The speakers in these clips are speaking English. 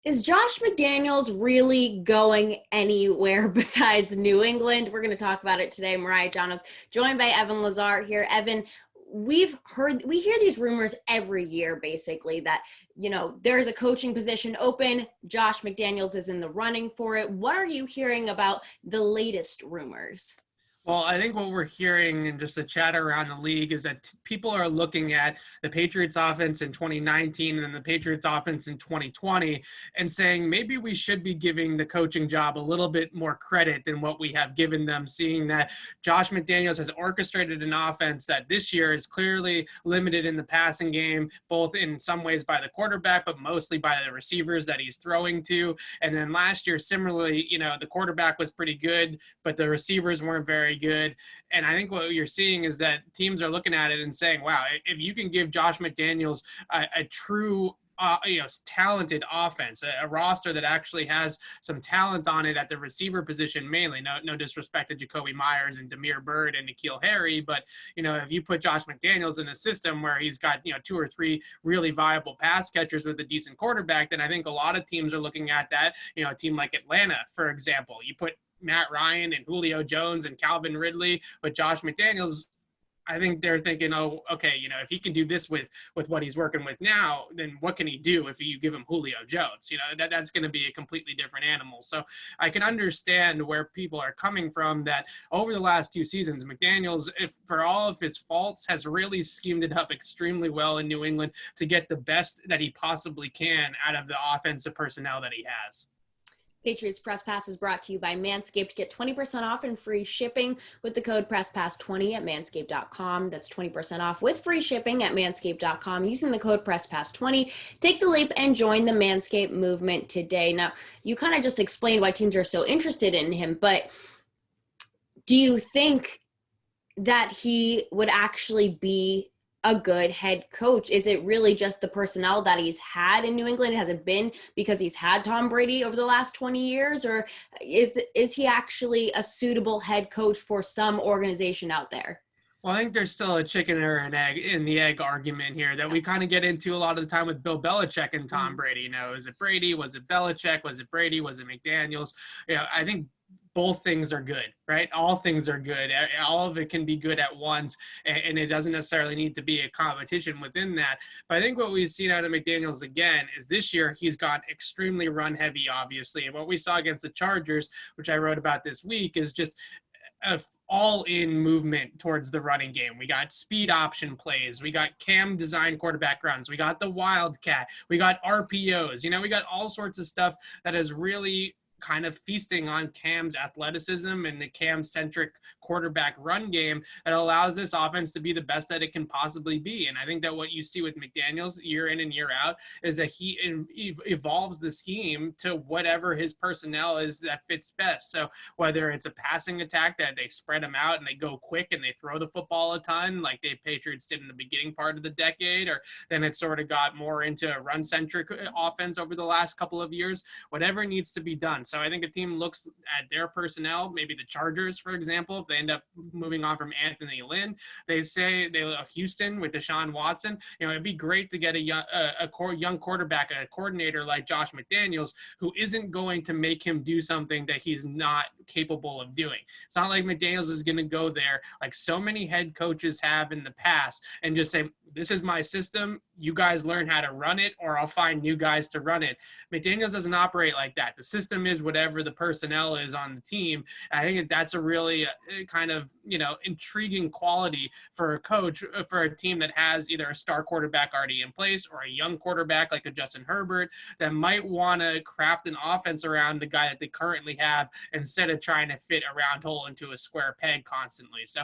Is Josh McDaniels really going anywhere besides New England? We're going to talk about it today. Mariah, Janos, joined by Evan Lazar here. Evan, we hear these rumors every year, basically, that, there's a coaching position open. Josh McDaniels is in the running for it. What are you hearing about the latest rumors? Well, I think what we're hearing and just the chatter around the league is that people are looking at the Patriots offense in 2019 and the Patriots offense in 2020 and saying maybe we should be giving the coaching job a little bit more credit than what we have given them, seeing that Josh McDaniels has orchestrated an offense that this year is clearly limited in the passing game, both in some ways by the quarterback, but mostly by the receivers that he's throwing to. And then last year, similarly, the quarterback was pretty good, but the receivers weren't very good. And I think what you're seeing is that teams are looking at it and saying, wow, if you can give Josh McDaniels a true talented offense, a roster that actually has some talent on it at the receiver position mainly. No disrespect to Jacoby Myers and Damiere Byrd and N'Keal Harry, but if you put Josh McDaniels in a system where he's got two or three really viable pass catchers with a decent quarterback, then I think a lot of teams are looking at that. A team like Atlanta, for example, you put Matt Ryan and Julio Jones and Calvin Ridley, but Josh McDaniels, I think they're thinking, oh, okay, if he can do this with what he's working with now, then what can he do if you give him Julio Jones? That's going to be a completely different animal. So I can understand where people are coming from, that over the last 2 seasons, McDaniels, if for all of his faults, has really schemed it up extremely well in New England to get the best that he possibly can out of the offensive personnel that he has. Patriots Press Pass is brought to you by Manscaped. Get 20% off and free shipping with the code PressPass20 at manscaped.com. That's 20% off with free shipping at manscaped.com using the code PressPass20. Take the leap and join the Manscaped movement today. Now, you kind of just explained why teams are so interested in him, but do you think that he would actually be a good head coach? Is it really just the personnel that he's had in New England? Has it been because he's had Tom Brady over the last 20 years? Or is he actually a suitable head coach for some organization out there? Well, I think there's still a chicken or an egg in the egg argument here that we kind of get into a lot of the time with Bill Belichick and Tom Brady. Is it Brady? Was it Belichick? Was it Brady? Was it McDaniels? I think both things are good, right? All things are good. All of it can be good at once, and it doesn't necessarily need to be a competition within that. But I think what we've seen out of McDaniels again is this year he's gone extremely run heavy, obviously. And what we saw against the Chargers, which I wrote about this week, is just a all-in movement towards the running game. We got speed option plays. We got cam design quarterback runs. We got the wildcat. We got RPOs. We got all sorts of stuff that is really kind of feasting on Cam's athleticism and the Cam-centric quarterback run game that allows this offense to be the best that it can possibly be. And I think that what you see with McDaniels year in and year out is that he evolves the scheme to whatever his personnel is that fits best. So whether it's a passing attack that they spread them out and they go quick and they throw the football a ton like the Patriots did in the beginning part of the decade, or then it sort of got more into a run-centric offense over the last couple of years, whatever needs to be done. So I think a team looks at their personnel, maybe the Chargers, for example, if they end up moving on from Anthony Lynn, they say Houston with Deshaun Watson, it'd be great to get a young quarterback, a coordinator like Josh McDaniels, who isn't going to make him do something that he's not capable of doing. It's not like McDaniels is going to go there like so many head coaches have in the past and just say, this is my system, you guys learn how to run it, or I'll find new guys to run it. McDaniels doesn't operate like that. The system is whatever the personnel is on the team. I think that's a really kind of, intriguing quality for a coach, for a team that has either a star quarterback already in place or a young quarterback like a Justin Herbert that might want to craft an offense around the guy that they currently have instead of trying to fit a round hole into a square peg constantly. So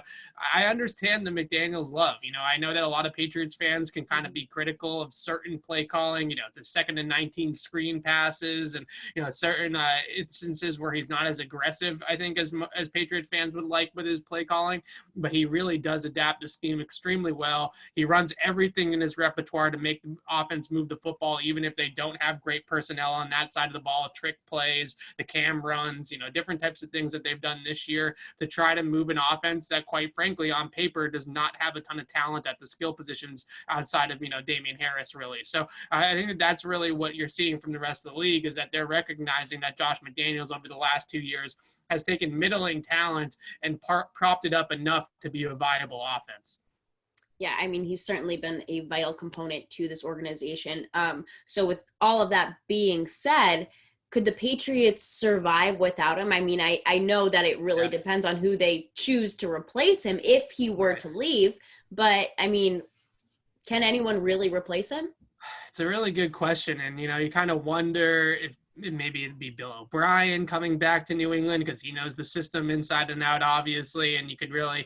I understand the McDaniels love. I know that a lot of Patriots fans can kind of be critical of certain play calling, the 2nd and 19 screen passes and, certain instances where he's not as aggressive, I think, as Patriot fans would like with his play calling, but he really does adapt the scheme extremely well. He runs everything in his repertoire to make the offense move the football, even if they don't have great personnel on that side of the ball, trick plays, the cam runs, different types of things that they've done this year to try to move an offense that, quite frankly, on paper does not have a ton of talent at the skill positions outside of, Damian Harris, really. So I think that that's really what you're seeing from the rest of the league, is that they're recognizing that Josh McDaniels over the last 2 years has taken middling talent and propped it up enough to be a viable offense. Yeah, I mean, he's certainly been a vital component to this organization. So with all of that being said, could the Patriots survive without him? I mean, I know that it really depends on who they choose to replace him if he were to leave. But, I mean, can anyone really replace him? It's a really good question. And, you kind of wonder if maybe it'd be Bill O'Brien coming back to New England because he knows the system inside and out, obviously, and you could really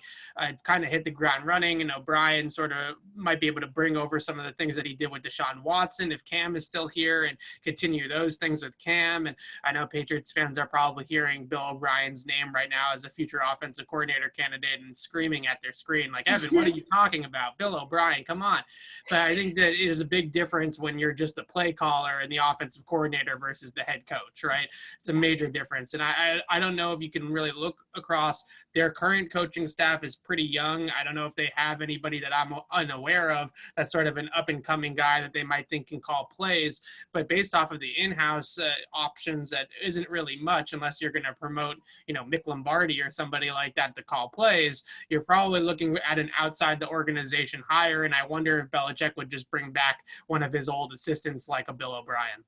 kind of hit the ground running. And O'Brien sort of might be able to bring over some of the things that he did with Deshaun Watson if Cam is still here, and continue those things with Cam. And I know Patriots fans are probably hearing Bill O'Brien's name right now as a future offensive coordinator candidate and screaming at their screen like, Evan, what are you talking about? Bill O'Brien, come on. But I think that it is a big difference when you're just a play caller and the offensive coordinator versus the head coach, right? It's a major difference. And I don't know if you can really look across. Their current coaching staff is pretty young. I don't know if they have anybody that I'm unaware of that's sort of an up-and-coming guy that they might think can call plays. But based off of the in-house options, that isn't really much unless you're going to promote, Mick Lombardi or somebody like that to call plays. You're probably looking at an outside the organization hire, and I wonder if Belichick would just bring back one of his old assistants like a Bill O'Brien.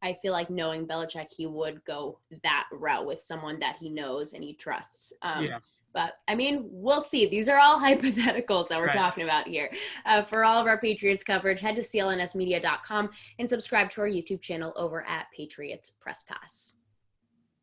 I feel like knowing Belichick, he would go that route with someone that he knows and he trusts. But, I mean, we'll see. These are all hypotheticals that we're talking about here. For all of our Patriots coverage, head to clnsmedia.com and subscribe to our YouTube channel over at Patriots Press Pass.